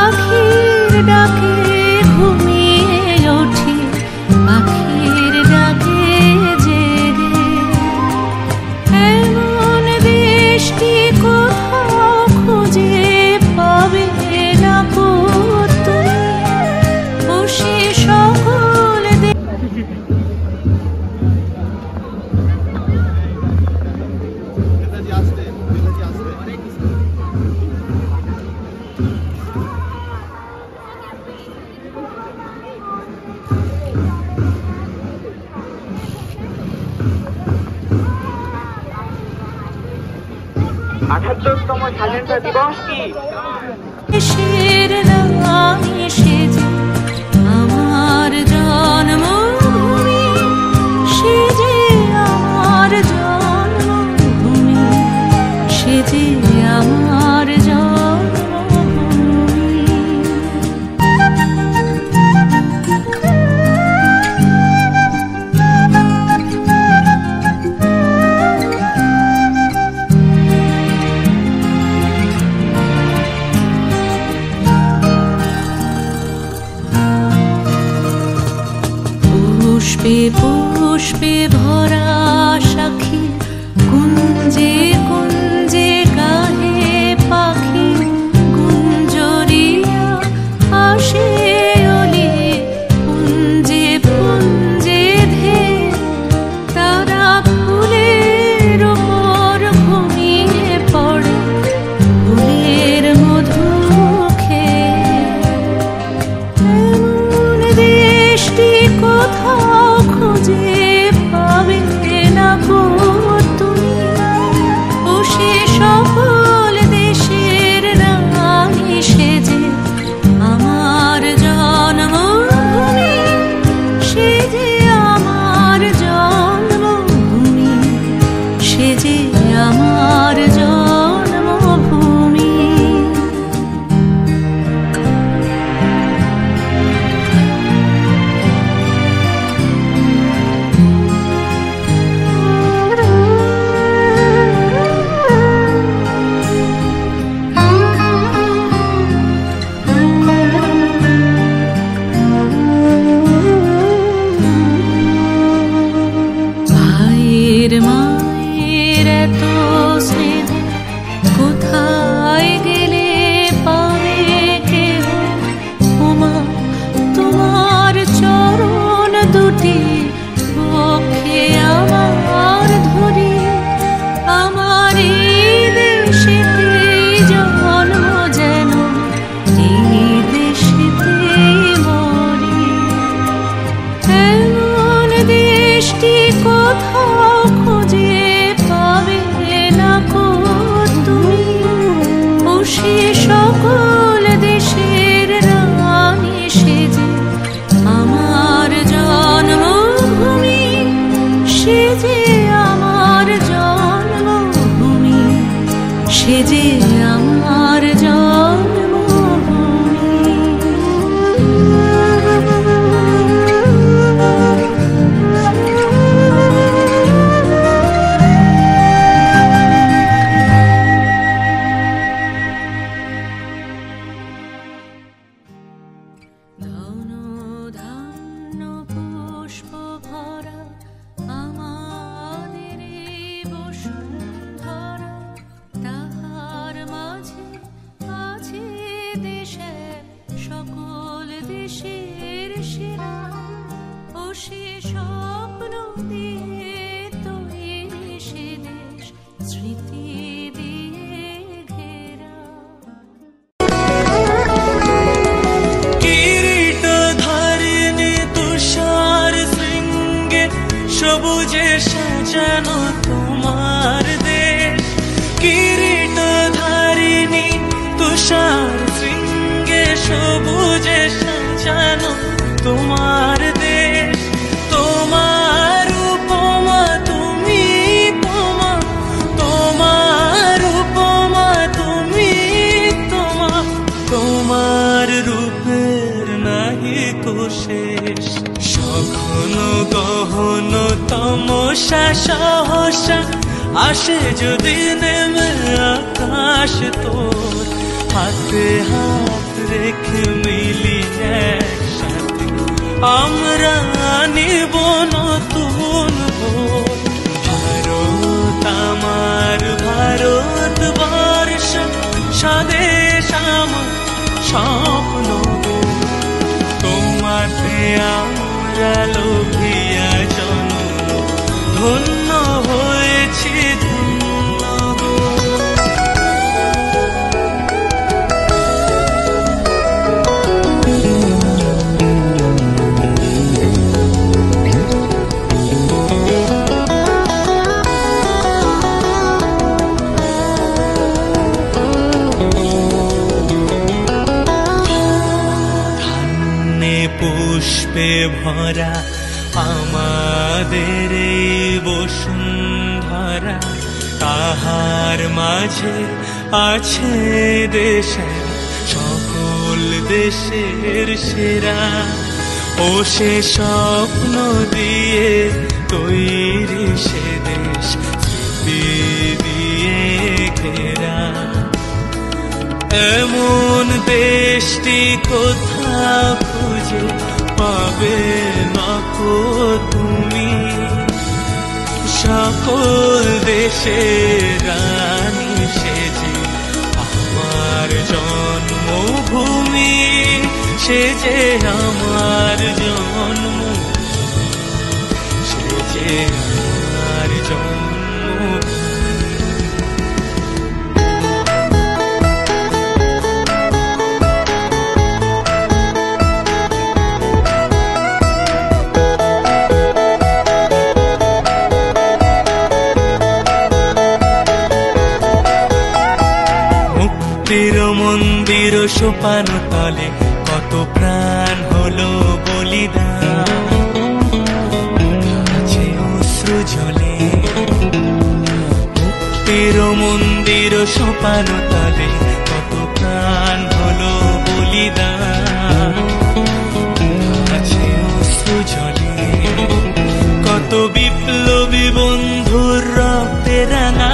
পাখির ডাকে ঘুমিয়ে ওঠে, পাখির ডাকে জেগে। এমন দেশটি কোথাও খুঁজে পাবে না কো তুমি, ও সে সকল তম স্বাধীনতা দিবস কি দেশের রানী সেজে আমার জন্মভূমি, সেজে আমার জন্মভূমি, সেজে আমার জন্মভূমি। পুষ্পে পুষ্পে ভরা সখী, কুঞ্জে কুঞ্জে গাহে পাখি, গুঞ্জরিয়া আসে ওলি, পুঞ্জে পুঞ্জে ধে তারা ফুলের ওপর ঘুমিয়ে পড়ে, ফুলের মধু খেয়ে। এমন দেশটি কোথাও খুঁজে পাবে না গো তুমি, ও সে সকল দেশের রানী সেজে আমার জন্মভূমি, সেজে আমার জন্মভূমি, সেজে আমার জন্মভূমি। ভাইয়ের মায়ের এত স্নেহ কোথায় গেলে পাবে কেহ, ওমা তোমার চরণ দুটি বক্ষে আমার ধরি, আমার এই দেশেতে জন্ম যেন এই দেশেতেই মরি। এমন দেশটি কোথাও খুঁজে পাবে না কো তুমি, ও সে সকল দেশের রানী সেজে আমার জন্মভূমি, সেজে আমার জন্মভূমি, সেজে আমার জন্মভূমি। ধন ধান্য পুষ্প ভরা আমাদের এই বসুন্ধরা, তাহার মাঝে আছে দেশে সকল দেশের সেরা, ও সে স্বপ্ন দিয়ে তৈরি সে দেশ স্মৃতি দিয়ে ঘেরা। সবুজে সাজানো তোমার দেশ, কিরীট ধারিণী তুষার শৃঙ্গে, সবুজে সাজানো তোমার দেশ। তোমার উপমা তুমি তোমা, তোমার উপমা তুমি তোমা, তোমার রূপের নাহি কো শেষ। সঘন গহন তমসা সহসা আসে যদি নেমে আকাশ তোর, হাতে হাত রেখে মিলি একসাথে আমরা নিব নতুন ভোর। ভারত আমার ভারতবর্ষ, স্বদেশ আমার স্বপ্ন তোমাতে আমরা লোভিয়া জন্ম ধন্য হয়েছি ধন্য গো। পুষ্পে ভরা আমাদের এই বসুন্ধরা, তাহার মাঝে আছে দেশের সকল দেশের সেরা। ও সে স্বপ্ন দিয়ে তৈরি সে দেশ, স্মৃতি দিয়ে ঘেরা। এমন দেশটি কোথাও খুঁজে পাবে না কো তুমি, সকল দেশের রানী সেজে আমার জন্মভূমি, সে যে আমার জন্মভূমি, সে যে আমার জন্মভূমি। মন্দির সোপান তলে কত প্রাণ হলো বলিদান, আছে অশ্রু ঝলে। মুক্তির মন্দির সোপান তলে কত প্রাণ হলো বলিদান, আছে অশ্রু ঝলে। কত বিপ্লবী বন্ধুর রক্তে রাঙা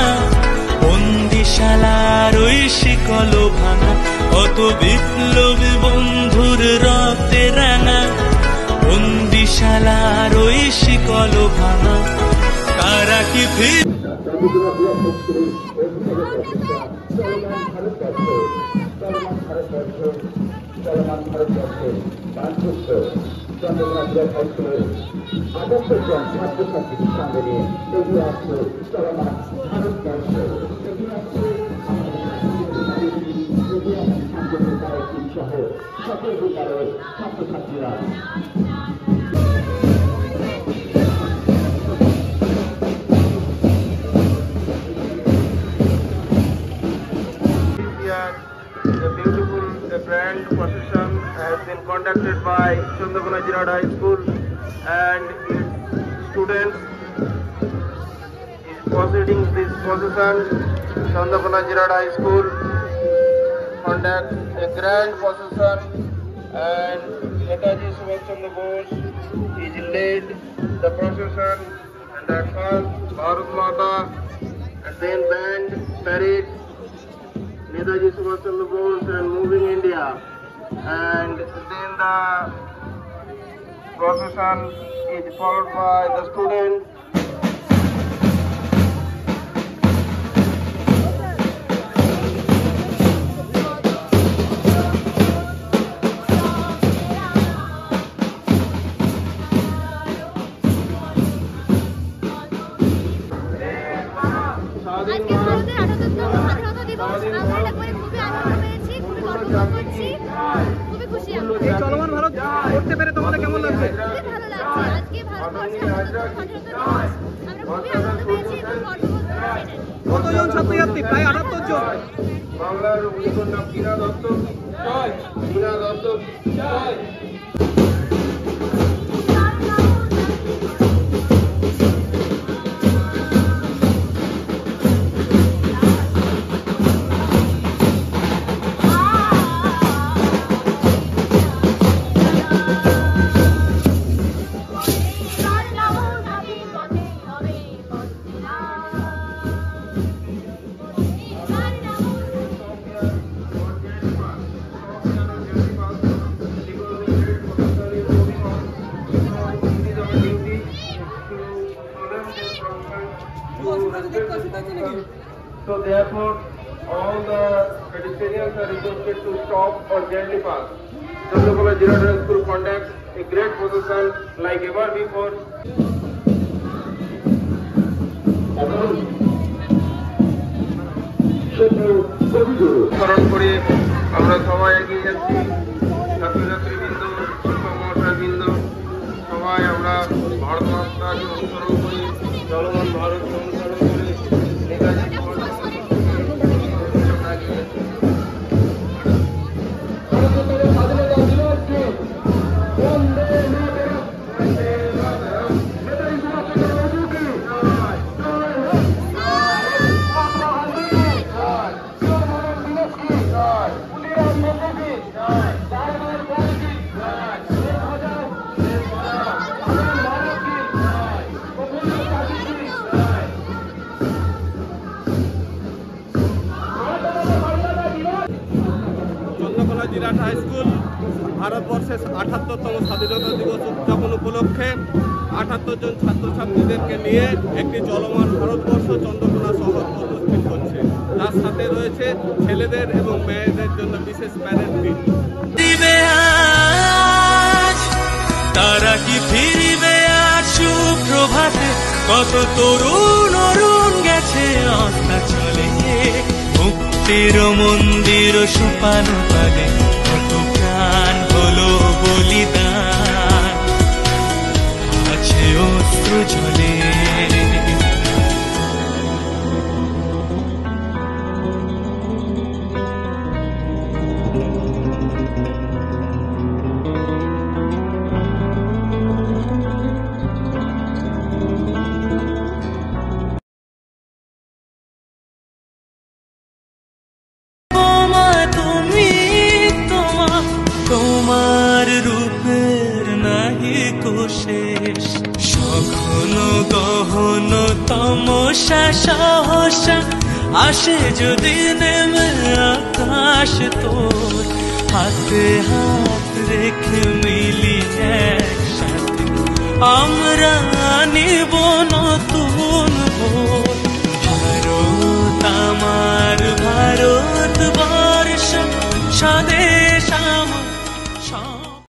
বন্দিশালার ওই শিকল ভাঙা, কত বিপ্লবী বন্ধুর রক্তে রাঙা বন্দিশালার ওই শিকল ভাঙা। তারা কি ফির চন্দ্রকোনা ব্লক হাইস্কুলের ৭৮ জন ছাত্রছাত্রীর সঙ্গে নিয়ে এগিয়ে আসছে চলমান ভারতবর্ষ। এগিয়ে আসছে সহ সকল বিদ্যালয়ের ছাত্রছাত্রীরা। The beautiful grand procession has been conducted by Chandrakona Girard High School and its students. Is proceeding this procession, Chandrakona Girard High School conduct a grand procession and Netaji Subhash Chandra Bose is led the procession, and at first Bharat Mata and then band parade Netaji Subhash Chandra Bose and Moving India, and then the procession is followed by the students. চলমান ভারত করতে পেরে তোমাদের কেমন লাগছে? কতজন ছাত্রছাত্রী? প্রায় ৭৮ জন। বাংলার নাম বীণা দত্ত, বীণা Dutta. So therefore, all the pedestrians are requested to stop or gently pass. Chandrakona Girard High School conducts a great procession like ever before. স্মরণ করে আমরা সবাই এগিয়ে যাচ্ছি, ছাত্রছাত্রীবৃন্দ, শিক্ষক মহাশয়বৃন্দ, সবাই আমরা ভারত মাতাকে অনুসরণ করে চলমান ভারতকে অনুসরণ করে নেতাজি চন্দ্রকোনা জিরাট হাই স্কুল ভারতবর্ষের ৭৮তম স্বাধীনতা দিবস উদযাপন উপলক্ষে ৭৮ জন ছাত্রছাত্রীদেরকে নিয়ে একটি চলমান ভারতবর্ষ চন্দ্রকোনা শহর প্রস্তুত করছে। তার সাথে রয়েছে ছেলেদের এবং মেয়েদের জন্য বিশেষ প্যারেড দিন। তারা কি ফিরিবে আর সুপ্রভাতে, কত তরুণ অরুণ গেছে আস্থা চলে, মুক্তির মন্দির সুপানো পালে কত প্রাণ হলো বলিদান, আছে অস্ত্র জলে। তোমার রূপের নাহি কোশেষ, সঘন গহন তমসা সহসা আসে যদি নেমে আকাশ তোর, হাতে হাত রেখে মিলি একসাথে আমরা নিব নতুন ভোর। ভারত আমার ভারতবর্ষ স্বদেশ